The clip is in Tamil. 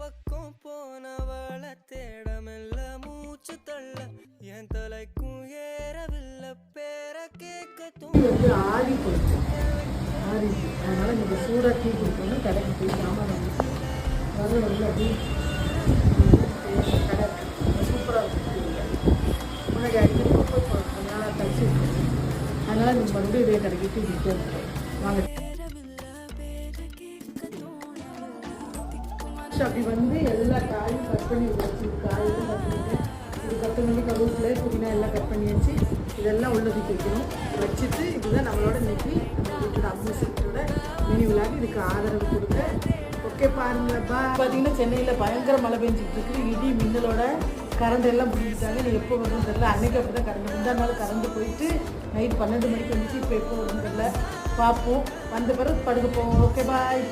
பக்கம் போனவள தேடமெல்ல மூச்சு தள்ள என் தலைக்கும் ஏறவில்லை பேர கேட்க வந்து ஆடி போயிடுச்சு ஆறிச்சு. அதனால் நீங்கள் சூடாக டீ குடிக்கணும். கடைக்கு போய் சாமான் வாங்கிட்டு வரல டீ கடை சூப்பராக இருக்குது. முன்னாடி அடிக்கடி கொஞ்ச நாளாக கழிச்சு அதனால் நீங்கள் மறுபடியும் இதே கடைக்கு டீ குடிக்க வாங்க. அப்படி வந்து எல்லா காயும் கட் பண்ணி வச்சு காயெல்லாம் கட் பண்ணிட்டு இது கொத்தமல்லி கருவேப்பிலை புதினா எல்லாம் கட் பண்ணி வச்சு இதெல்லாம் உள்ள தூக்கி வைக்கணும். வச்சுட்டு இதுதான் நம்மளோட இன்னைக்கு நம்ம வீட்டோட அம்மிசத்தோட மினி விழாக்கு இதுக்கு ஆதரவு கொடுங்க. ஓகே பாருங்க. பார்த்தீங்கன்னா சென்னையில் பயங்கர மழை பெஞ்சிட்டு இருக்கு. இடி மின்னலோட கரண்ட் எல்லாம் பிடிச்சிட்டாங்க. நீ எப்போ வரும்னு தெரியல. அன்றைக்கி அப்படி தான் கரண்ட் முந்தா நாள் கரண்ட் போயிட்டு நைட் 12 மணிக்கு வந்துச்சு. இப்போ எப்போ வரும்னு தெரியல. பார்ப்போம். வந்த பிறகு படுக்க போவோம். Okay bye.